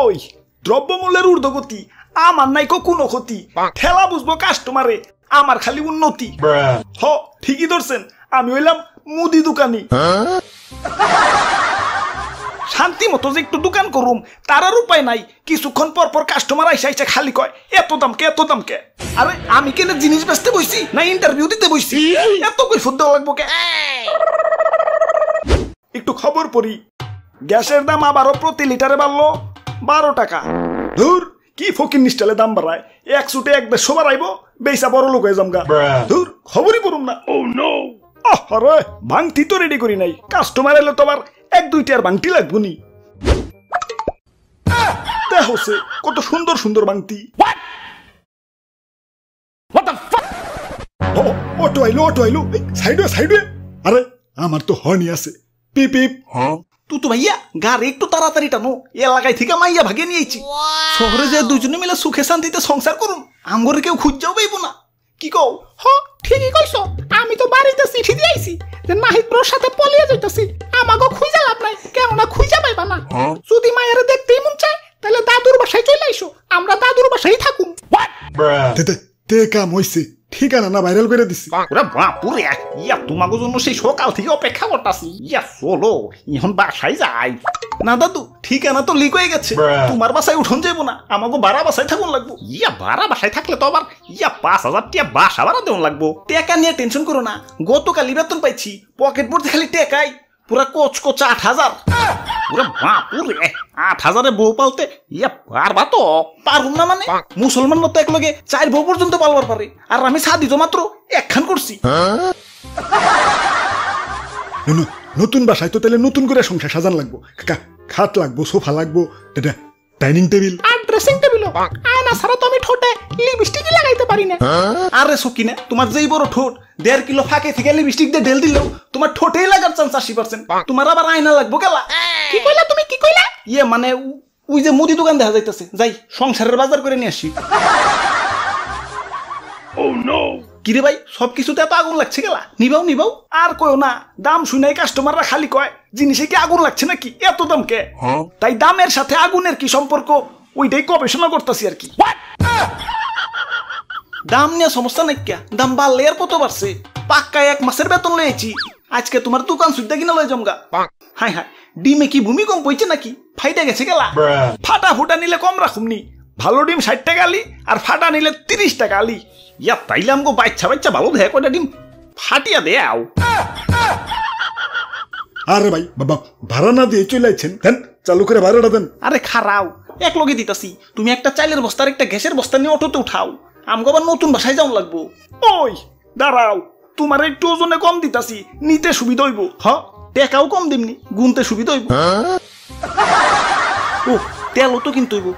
ওই দ্রব্যমূল্যের ঊর্ধ্বগতি আমার নাই কোনো ক্ষতি, ঠেলা বুঝবো কাস্টমারে, আমার খালি উন্নতি। হ ঠিকই ধরছেন, আমি হইলাম মুদি দোকানি। শান্তি মতো যে একটু দোকান করুম তার আর উপায় নাই, কিছুক্ষণ পর পর কাস্টমার আইসা আইসা খালি কয় এত দাম কে এত দাম কে। আরে আমি কেন জিনিস বেচতে বইছি না ইন্টারভিউ দিতে বইছি, এত কৈফিয়ত দেওয়া লাগবো কে? একটু খবর পড়ি, গ্যাসের দাম আবারও প্রতি লিটারে বাড়লো 12 টাকা। ধুর কি ফকির নিষ্টালে দাম বাড়ায়, এক ছুটে এক দেড়শো বাড়াইবো, বেসা বড় লোক হয়ে জামগা। ধুর খবরই পড়ুম না। আরে ভাঙতি তো রেডি করি নাই, কাস্টমার এলে তো আবার 1-2টি আর ভাঙতি লাগবো নি। দেখছে কত সুন্দর সুন্দর ভাঙতি। অটো আইলো অটো আইলো, সাইডে সাইডে। আরে আমার তো হর্নি আছে, পিপ পিপ। তুই তো ভাইয়া গাড়ি একটু তাড়াতাড়ি টানো, এলাকায় থেকে মাইয়া ভাগে নিয়েছি। শহরে যে দুজনে মিলে সুখে শান্তিতে সংসার করুন, আমগরে কেউ খুঁজেও পাইবো না। কি কও? হ ঠিকই কইছো, আমি তো বাড়িতে চিঠি দিয়েছি যে নাহিদ ব্রোর সাথে পলিয়ে যাইতাছি, আমাগো খুঁজা লাভ নাই, কেননা খুঁজা পাইবা না। যদি মায়ের দেখতেই মন চায় তাহলে দাদুর বাসায় চলে আইসো, আমরা দাদুর বাসায় থাকুম। তে কাম হইছে, ঠিকানা না ভাইরাল করে দিছি। ওরে বাপুরে, ইয়া তোমাগো জন্য সেই সকাল থেকে অপেক্ষা করতাছি। ইয়া চলো এখন বাসায় যাই। না দাদু ঠিকানা তো লিক হয়ে গেছে, তোমার বাসায় উঠন যাইবো না, আমাকে ভাড়া বাসায় থাকুন লাগবো। ইয়া ভাড়া বাসায় থাকলে তো আবার 5,000 টাকা বাসা ভাড়া দেওয়া লাগবো। টাকা নিয়ে টেনশন করো না, গতকালই বেতন পাইছি, পকেট ভর্তি খালি টাকাই, পুরা কোচ 8,000। ওরে বাপুরে, 8,000-এ বউ পালতে ইয়া পারবা তো? পারুম না মানে, মুসলমান মতো এক লগে 4 বউ পর্যন্ত পালবার পারে, আর আমি সাদি তো মাত্র একখান করছি। নতুন বাসায় তো তাহলে নতুন করে সংসার সাজান লাগবো, খাট লাগবো, সোফা লাগবো, ডাইনিং টেবিল আর ড্রেসিং টেবিলও। আয়না ছাড়া তো আমি ঠোঁটে লিপস্টিকই লাগাইতে পারি না। আরে সকিনা, তোমার যেই বড় ঠোঁট, 1.5 কিলো ফাঁকে থেকে লিপস্টিক দিয়ে ঢেল দিলেও তোমার ঠোঁটেই লাগার চান্স 80%। তোমার আবার আয়না লাগবো গেলা। কি কইলা তুমি, কি কইলা? ইয়ে মানে ওই যে মুদি দোকান দেখা যাইতেছে, যাই সংসারের বাজার করে নিয়ে আসি। কিরে ভাই সবকিছুতে এত আগুন লাগছে গেলা, নিবাও নিবাও। আর কয়ও না, দাম শুনে কাস্টমাররা খালি কয় জিনিসে কি আগুন লাগছে নাকি, এত দাম কে? তাই দামের সাথে আগুনের কি সম্পর্ক ওইটাই গবেষণা করতেছি আর কি। দাম নিয়ে সমস্যা নাই, দাম বাড়লে আর কত বাড়ছে, পাক্কায় 1 মাসের বেতন লয়েছি, আজকে তোমার দোকান সুদ্ধা কিনা লয়ে জমগা। হাই হাই, ডিমে কি ভূমিকম্প হইছে নাকি, ফাইটা গেছে গেলা। ফাটা ফুটা নিলে কম রাখুমনি, ভালো ডিম 60 টাকা আলি, আর ফাটা নিলে 30 টাকা আলি। ইয়া তাইলে আমগো বাচ্চা ভালো দেখে কয়টা ডিম ফাটিয়া দেও। আরে ভাই বাবা ভাড়া না দিয়ে চলে আইছেন, দেন চালু করে ভাড়াটা দেন। আরে খারাও, এক লগে দিতাছি, তুমি একটা চাইলের বস্তা আর একটা গ্যাসের বস্তা নিয়ে অটোতে উঠাও, আমগো আবার নতুন বাসায় যাওয়া লাগবো। ওই দাঁড়াও, তোমার একটু ওজনে কম দিতাছি, নিতে সুবিধা হইব। হ্যাঁ টাকাও কম দিমনি, গুনতে সুবিধা হইব। ও তেলও তো কিনতে হইব,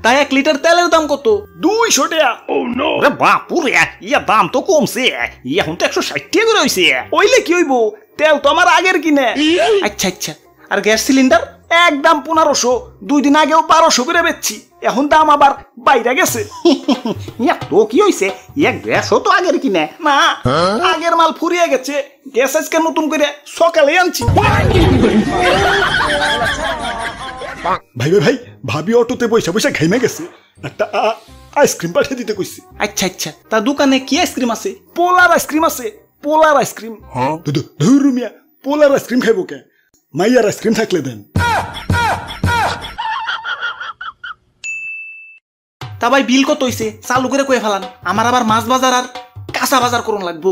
তাই 1 লিটার তেলের দাম কত? 200 টাকা। ওরে বাপুরে, ইয়া দাম তো কমছে, এখন তো 160 টাকা করে হইছে। ওইলে কি হইব, তেল তো আমার আগের কিনে। আচ্ছা আচ্ছা, আর গ্যাস সিলিন্ডার একদম 1500, 2 দিন আগেও 1200 করে বেচছি, এখন দাম আবার বাইরে গেছে। ইয়া তো কি হইছে, এক গ্যাসও তো আগের কিনে না, আগের মাল ফুরিয়ে গেছে, গ্যাস আজকে নতুন করে সকালে আনছি। ভাই ভাই ভাবি অটোতে বসে বসে ঘাইমে গেছে, একটা আইসক্রিম পাঠিয়ে দিতে কইছি। আচ্ছা আচ্ছা, তা দোকানে কি আইসক্রিম আছে? পোলার আইসক্রিম আছে, পোলার আইসক্রিম। হ্যাঁ ধুর মিয়া, পোলার আইসক্রিম খাইবো কে, মাইয়ার আইসক্রিম থাকলে দেন। তা ভাই বিল কত হইছে চালু করে কয়ে ফেলান, আমার আবার মাছ বাজার আর কাঁচা বাজার করুন লাগবো।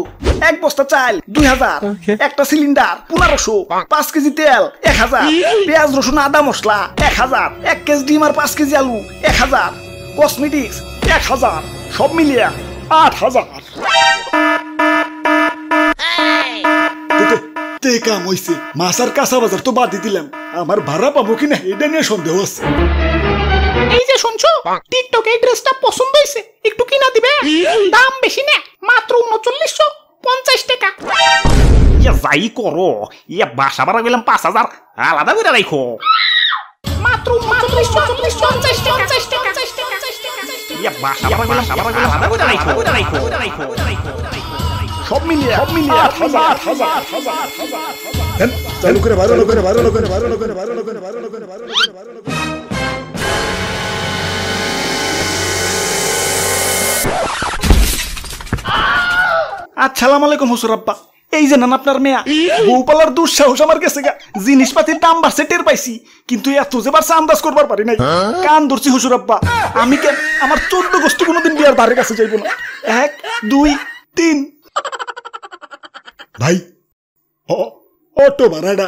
1 বস্তা চাল 2000, একটা সিলিন্ডার 1500, 5 কেজি তেল 1000, পেঁয়াজ রসুন আদা মশলা 1000, 1 কেজি ডিম আর 5 কেজি আলু 1000, কসমেটিক্স 1000, সব মিলিয়ে 8000। কাম হইছে, মাছ আর কাঁচা বাজার তো বাদ দিলাম, আমার ভাড়া পাবো কিনা এটা নিয়ে সন্দেহ আছে। এই যে শুনছো, টিকটকে এই ড্রেসটা পছন্দ হইছে, একটু কিনা দিবে? দাম বেশি না, মাত্র 3950 টাকা। ইয়া যাই করো, ইয়া বাসা ভাড়া গেলাম 5000 আলাদা করে রাখো। মাত্র 3950 টাকা। ইয়া বাসা ভাড়া গেলাম আলাদা করে রাখো। সব মিলিয়ে 8000। চালু করে 12 করে। আসসালামু আলাইকুম হুজুর আব্বা। এই যে নান আপনার মেয়া, বউ পালার দুঃসাহস আমার গেছে গা। জিনিসপাতির দাম বাড়ছে টের পাইছি, কিন্তু এত যে বাড়ছে আন্দাজ করবার পারি নাই। কান ধরছি হুজুর আব্বা, আমি কেন আমার 14 গোষ্ঠী কোনোদিন বিয়ার ধারে কাছে যাইব না। 1 2 3 ভাই অটো ভাড়াটা